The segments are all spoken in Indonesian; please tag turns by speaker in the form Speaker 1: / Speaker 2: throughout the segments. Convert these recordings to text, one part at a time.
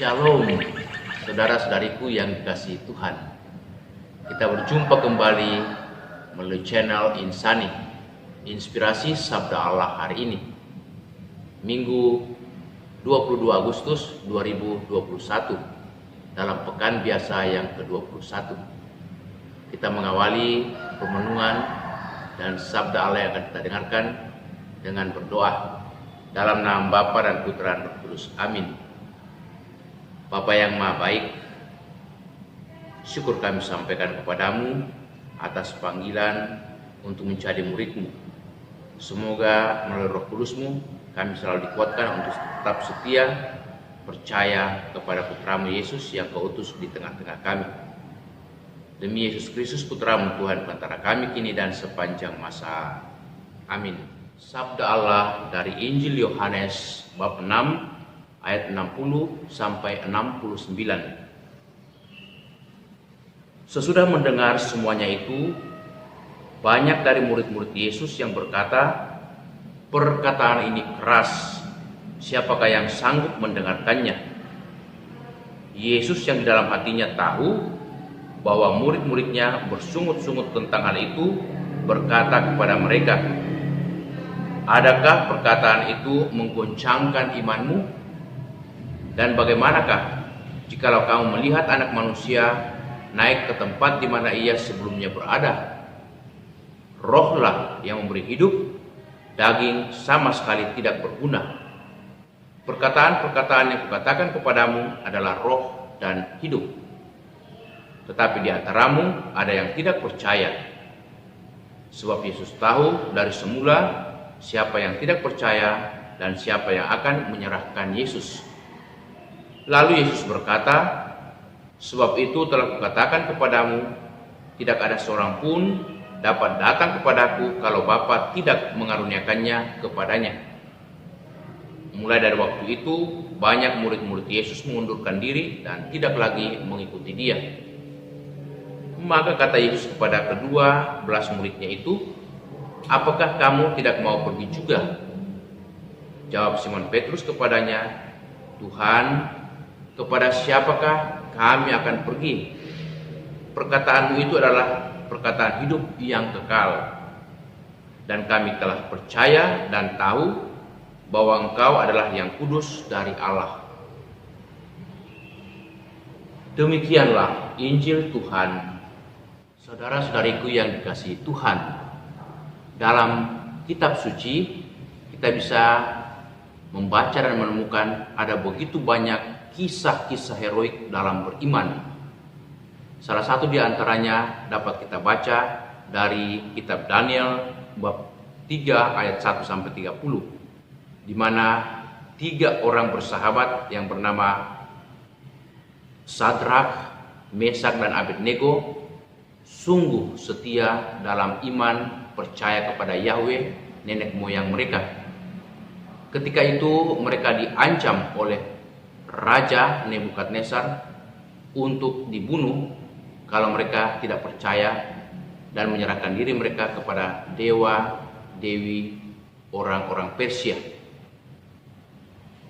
Speaker 1: Shalom, saudara-saudariku yang dikasihi Tuhan. Kita berjumpa kembali melalui channel Insani, Inspirasi Sabda Allah hari ini, Minggu 22 Agustus 2021, dalam pekan biasa yang ke-21. Kita mengawali pemenuhan dan Sabda Allah yang akan kita dengarkan dengan berdoa dalam nama Bapa dan Putra dan Roh Kudus. Amin. Bapa yang Maha Baik, syukur kami sampaikan kepadamu atas panggilan untuk menjadi murid-Mu. Semoga melalui Roh Kudus-Mu kami selalu dikuatkan untuk tetap setia, percaya kepada Putra-Mu Yesus yang Kau utus di tengah-tengah kami. Demi Yesus Kristus Putra-Mu Tuhan antara kami kini dan sepanjang masa. Amin. Sabda Allah dari Injil Yohanes bab 6 ayat 60 sampai 69. Sesudah mendengar semuanya itu, banyak dari murid-murid Yesus yang berkata, "Perkataan ini keras, siapakah yang sanggup mendengarkannya?" Yesus yang di dalam hatinya tahu bahwa murid-muridnya bersungut-sungut tentang hal itu, berkata kepada mereka, "Adakah perkataan itu menggoncangkan imanmu? Dan bagaimanakah jikalau kamu melihat Anak Manusia naik ke tempat di mana ia sebelumnya berada? Rohlah yang memberi hidup, daging sama sekali tidak berguna. Perkataan-perkataan yang kukatakan kepadamu adalah roh dan hidup. Tetapi di antaramu ada yang tidak percaya. Sebab Yesus tahu dari semula siapa yang tidak percaya dan siapa yang akan menyerahkan Yesus. Lalu Yesus berkata, "Sebab itu telah kukatakan kepadamu, tidak ada seorang pun dapat datang kepadaku kalau Bapa tidak mengaruniakannya kepadanya." Mulai dari waktu itu, banyak murid-murid Yesus mengundurkan diri dan tidak lagi mengikuti Dia. Maka kata Yesus kepada kedua belas muridnya itu, "Apakah kamu tidak mau pergi juga?" Jawab Simon Petrus kepadanya, "Tuhan, kepada siapakah kami akan pergi? Perkataanmu itu adalah perkataan hidup yang kekal. Dan kami telah percaya dan tahu bahwa Engkau adalah yang kudus dari Allah." Demikianlah Injil Tuhan. Saudara-saudariku yang dikasihi Tuhan, dalam kitab suci kita bisa membaca dan menemukan ada begitu banyak kisah-kisah heroik dalam beriman. Salah satu di antaranya dapat kita baca dari kitab Daniel bab 3 ayat 1 sampai 30, di mana 3 orang bersahabat yang bernama Sadrak, Mesak dan Abednego sungguh setia dalam iman, percaya kepada Yahweh nenek moyang mereka. Ketika itu mereka diancam oleh Raja Nebukadnezar untuk dibunuh kalau mereka tidak percaya dan menyerahkan diri mereka kepada dewa dewi orang-orang Persia.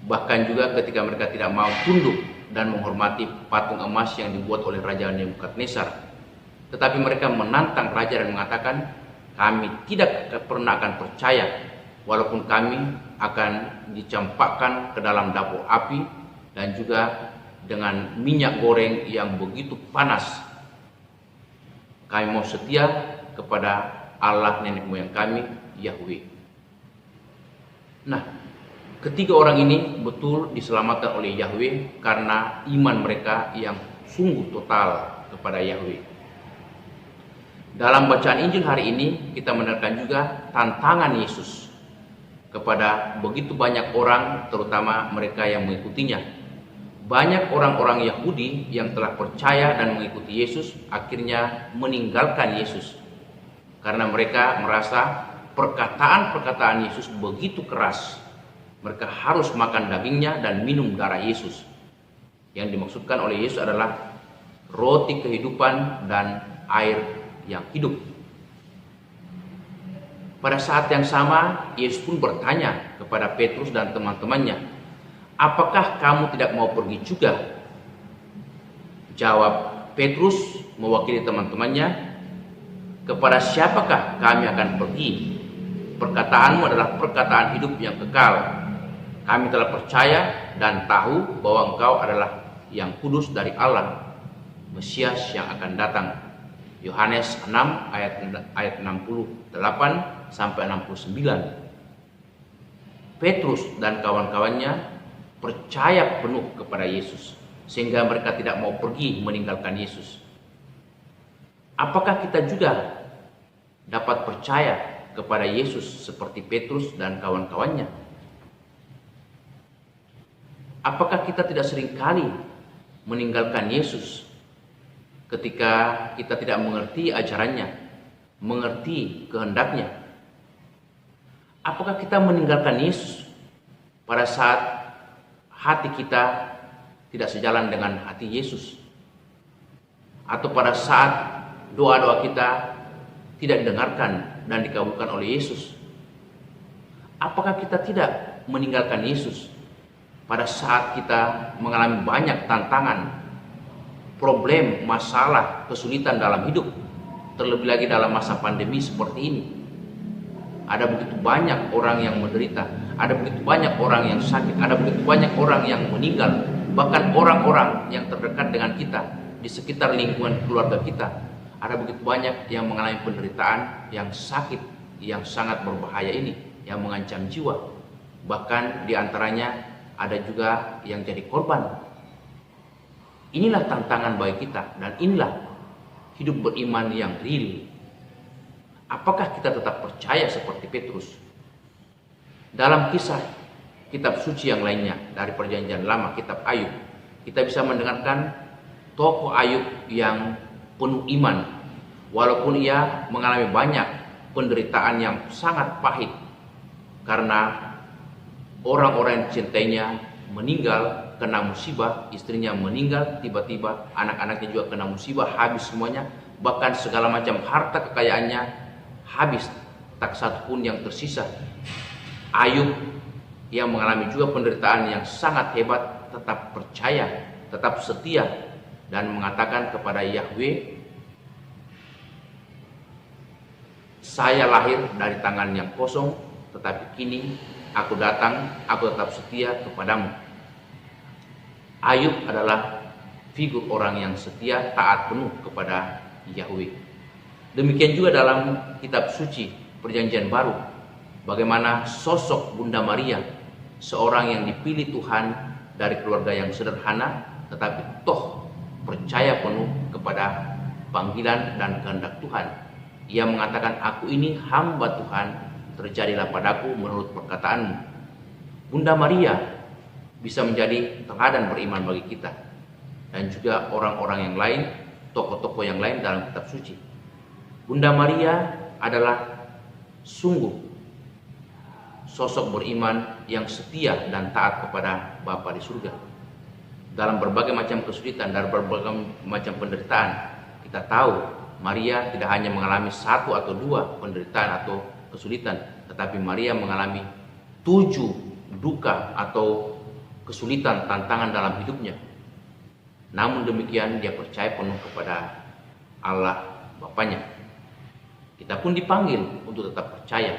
Speaker 1: Bahkan juga ketika mereka tidak mau tunduk dan menghormati patung emas yang dibuat oleh Raja Nebukadnezar, tetapi mereka menantang raja dan mengatakan, "Kami tidak pernah akan percaya walaupun kami akan dicampakkan ke dalam dapur api dan juga dengan minyak goreng yang begitu panas. Kami mau setia kepada Allah nenek moyang kami, Yahweh." Nah, ketiga orang ini betul diselamatkan oleh Yahweh karena iman mereka yang sungguh total kepada Yahweh. Dalam bacaan Injil hari ini kita mendengarkan juga tantangan Yesus kepada begitu banyak orang, terutama mereka yang mengikutinya. Banyak orang-orang Yahudi yang telah percaya dan mengikuti Yesus akhirnya meninggalkan Yesus karena mereka merasa perkataan-perkataan Yesus begitu keras. Mereka harus makan dagingnya dan minum darah Yesus. Yang dimaksudkan oleh Yesus adalah roti kehidupan dan air yang hidup. Pada saat yang sama, Yesus pun bertanya kepada Petrus dan teman-temannya, apakah kamu tidak mau pergi juga? Jawab Petrus mewakili teman-temannya, kepada siapakah kami akan pergi? Perkataanmu adalah perkataan hidup yang kekal. Kami telah percaya dan tahu bahwa engkau adalah yang kudus dari Allah, Mesias yang akan datang. Yohanes 6 ayat 68 sampai 69. Petrus dan kawan-kawannya percaya penuh kepada Yesus sehingga mereka tidak mau pergi meninggalkan Yesus. Apakah kita juga dapat percaya kepada Yesus seperti Petrus dan kawan-kawannya? Apakah kita tidak seringkali meninggalkan Yesus ketika kita tidak mengerti ajarannya, mengerti kehendaknya? Apakah kita meninggalkan Yesus pada saat hati kita tidak sejalan dengan hati Yesus? Atau pada saat doa-doa kita tidak didengarkan dan dikabulkan oleh Yesus? Apakah kita tidak meninggalkan Yesus pada saat kita mengalami banyak tantangan, problem, masalah, kesulitan dalam hidup, terlebih lagi dalam masa pandemi seperti ini? Ada begitu banyak orang yang menderita, ada begitu banyak orang yang sakit, ada begitu banyak orang yang meninggal, bahkan orang-orang yang terdekat dengan kita di sekitar lingkungan keluarga kita, ada begitu banyak yang mengalami penderitaan yang sakit, yang sangat berbahaya ini, yang mengancam jiwa. Bahkan di antaranya ada juga yang jadi korban. Inilah tantangan bagi kita, dan inilah hidup beriman yang real. Apakah kita tetap percaya seperti Petrus? Dalam kisah kitab suci yang lainnya dari Perjanjian Lama, kitab Ayub, kita bisa mendengarkan tokoh Ayub yang penuh iman, walaupun ia mengalami banyak penderitaan yang sangat pahit karena orang-orang yang dicintainya meninggal kena musibah, istrinya meninggal tiba-tiba, anak-anaknya juga kena musibah, habis semuanya, bahkan segala macam harta kekayaannya habis, tak satu pun yang tersisa. Ayub yang mengalami juga penderitaan yang sangat hebat tetap percaya, tetap setia, dan mengatakan kepada Yahweh, saya lahir dari tangan yang kosong, tetapi kini aku datang, aku tetap setia kepadamu. Ayub adalah figur orang yang setia, taat penuh kepada Yahweh. Demikian juga dalam kitab suci Perjanjian Baru, bagaimana sosok Bunda Maria, seorang yang dipilih Tuhan dari keluarga yang sederhana, tetapi toh percaya penuh kepada panggilan dan kehendak Tuhan. Ia mengatakan, aku ini hamba Tuhan, terjadilah padaku menurut perkataanmu. Bunda Maria bisa menjadi teladan beriman bagi kita, dan juga orang-orang yang lain, tokoh-tokoh yang lain dalam kitab suci. Bunda Maria adalah sungguh sosok beriman yang setia dan taat kepada Bapa di surga. Dalam berbagai macam kesulitan, dan berbagai macam penderitaan, kita tahu Maria tidak hanya mengalami satu atau dua penderitaan atau kesulitan, tetapi Maria mengalami 7 duka atau kesulitan, tantangan dalam hidupnya. Namun demikian dia percaya penuh kepada Allah Bapaknya. Kita pun dipanggil untuk tetap percaya.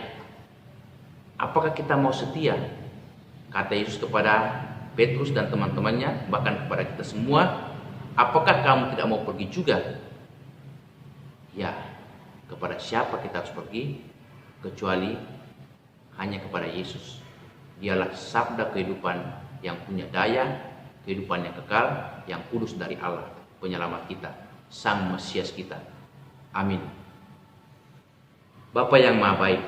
Speaker 1: Apakah kita mau setia? Kata Yesus kepada Petrus dan teman-temannya, bahkan kepada kita semua, apakah kamu tidak mau pergi juga? Ya, kepada siapa kita harus pergi? Kecuali hanya kepada Yesus. Dialah sabda kehidupan yang punya daya, kehidupan yang kekal, yang kudus dari Allah, penyelamat kita, Sang Mesias kita. Amin. Bapa yang Maha Baik,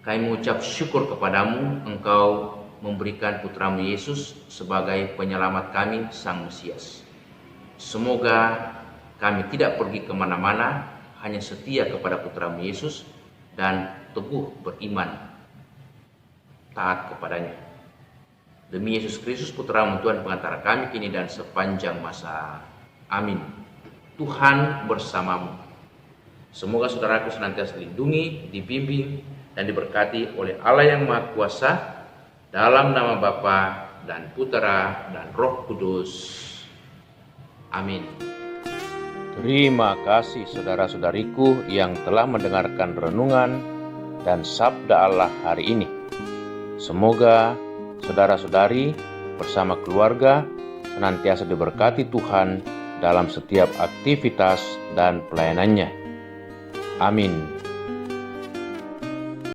Speaker 1: kami mengucap syukur kepadamu, Engkau memberikan putramu Yesus sebagai penyelamat kami, Sang Mesias. Semoga kami tidak pergi kemana-mana, hanya setia kepada putramu Yesus dan teguh beriman, taat kepadanya. Demi Yesus Kristus, putramu Tuhan pengantara kami kini dan sepanjang masa. Amin. Tuhan bersamamu. Semoga saudaraku senantiasa dilindungi, dibimbing, dan diberkati oleh Allah yang Maha Kuasa, Dalam nama Bapa dan Putera dan Roh Kudus. Amin. Terima kasih saudara-saudariku yang telah mendengarkan renungan dan sabda Allah hari ini. Semoga saudara-saudari bersama keluarga senantiasa diberkati Tuhan dalam setiap aktivitas dan pelayanannya. Amin.